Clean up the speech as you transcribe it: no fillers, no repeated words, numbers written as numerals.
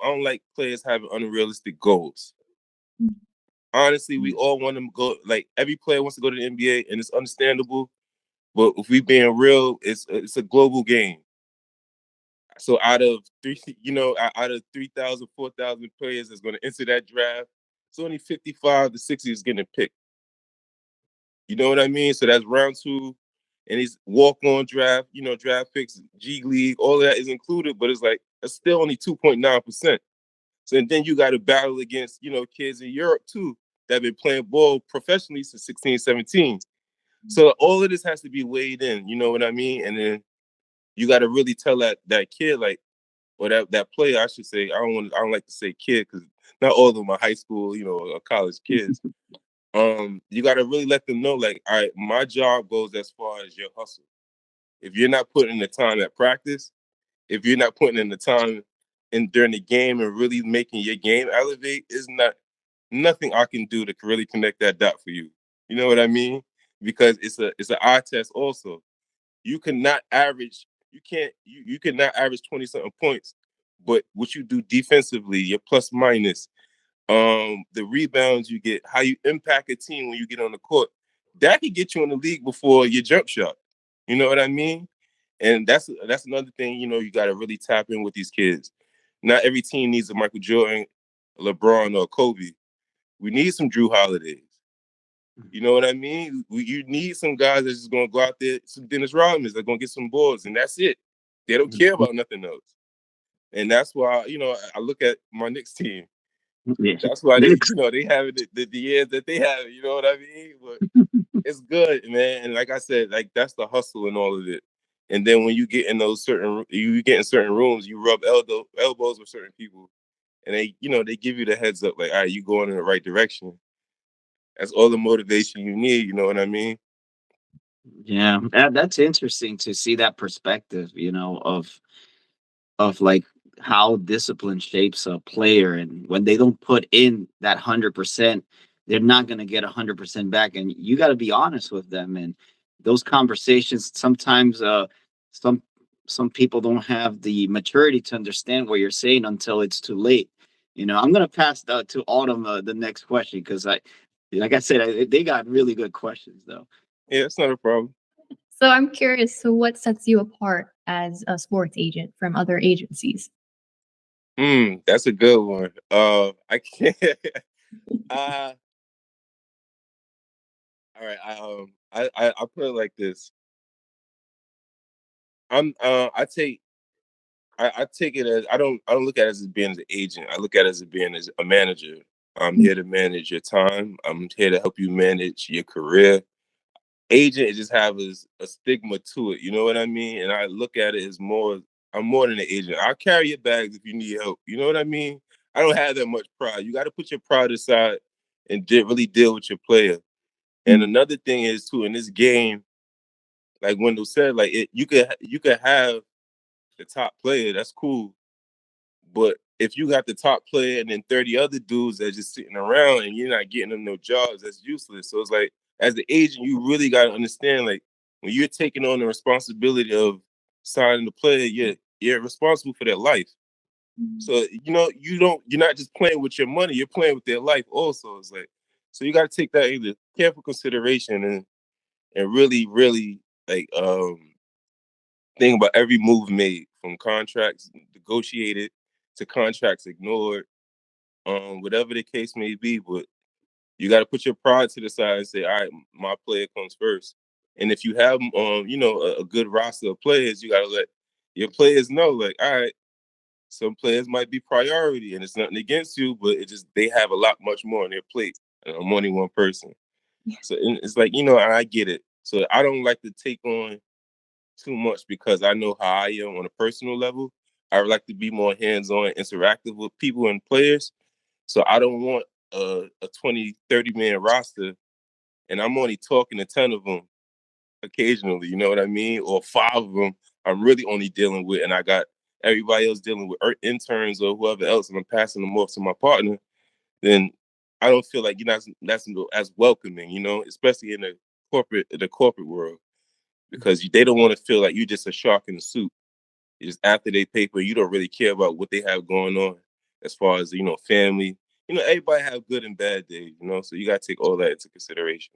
don't like players having unrealistic goals. Honestly, we all want them to go. Like every player wants to go to the NBA, and it's understandable. But if we being real, it's a global game. So out of out of 3,000, 4,000 players that's going to enter that draft, it's only 55 to 60 is getting picked. You know what I mean? So that's round two, and it's walk-on draft. Draft picks, G League, all of that is included. But it's like it's still only 2.9%. So and then you got to battle against kids in Europe too that have been playing ball professionally since 16, 17. So all of this has to be weighed in. You know what I mean? And then you got to really tell that kid like. Or that player, I should say. I don't like to say kid because not all of them are high school, or college kids. You got to really let them know, like, all right, my job goes as far as your hustle. If you're not putting in the time at practice, if you're not putting in the time during the game and really making your game elevate, is not nothing I can do to really connect that dot for you. You know what I mean? Because it's an eye test also. You cannot average. You can't. You cannot average 20 something points, but what you do defensively, your plus minus, the rebounds you get, how you impact a team when you get on the court, that could get you in the league before your jump shot. You know what I mean? And that's another thing. You got to really tap in with these kids. Not every team needs a Michael Jordan, LeBron, or Kobe. We need some Drew Holidays. You know what I mean? You need some guys that's just gonna go out there, some Dennis Rodmans, they're gonna get some boards, and that's it. They don't care about nothing else. And that's why, I look at my Knicks team. Yeah. That's why they have it the years that they have it, you know what I mean? But it's good, man. And like I said, like that's the hustle and all of it. And then when you get in you get in certain rooms, you rub elbows with certain people, and they give you the heads up, like, all right, you going in the right direction. That's all the motivation you need. You know what I mean? Yeah, that's interesting to see that perspective, of like how discipline shapes a player, and when they don't put in that 100%, they're not going to get 100% back, and you got to be honest with them. And those conversations sometimes, some some people don't have the maturity to understand what you're saying until it's too late. I'm going to pass to Autumn the next question, because like I said, they got really good questions though. Yeah, it's not a problem. So I'm curious, so what sets you apart as a sports agent from other agencies? That's a good one. I can't. uh, all right. I put it like this. I take I take it as I don't look at it as being an agent. I look at it as being as a manager. I'm here to manage your time. I'm here to help you manage your career. Agent it just have a stigma to it. You know what I mean? And I look at it as I'm more than an agent. I'll carry your bags if you need help. You know what I mean? I don't have that much pride. You got to put your pride aside and really deal with your player. And another thing is too in this game, like Wendell said, like you could have the top player. That's cool. But if you got the top player and then 30 other dudes that's just sitting around and you're not getting them no jobs, that's useless. So it's like, as the agent, you really got to understand, like, when you're taking on the responsibility of signing the player, you're responsible for their life. So, you're not just playing with your money, you're playing with their life also. It's like, so you got to take that into careful consideration and really, really, like, think about every move made from contracts negotiated to contracts ignored, whatever the case may be. But you got to put your pride to the side and say, all right, my player comes first. And if you have, a good roster of players, you got to let your players know, like, all right, some players might be priority, and it's nothing against you, but they have a lot much more on their plate. And I'm only one person, so and it's like I get it. So I don't like to take on too much because I know how I am on a personal level. I would like to be more hands-on, interactive with people and players. So I don't want a 20, 30-man roster and I'm only talking to 10 of them occasionally, you know what I mean? Or 5 of them I'm really only dealing with, and I got everybody else dealing with interns or whoever else, and I'm passing them off to my partner. Then I don't feel like that's as welcoming, especially in the corporate world, because they don't want to feel like you're just a shark in the soup. It's after they pay for you don't really care about what they have going on. as far as family. Everybody have good and bad days, so you gotta take all that into consideration.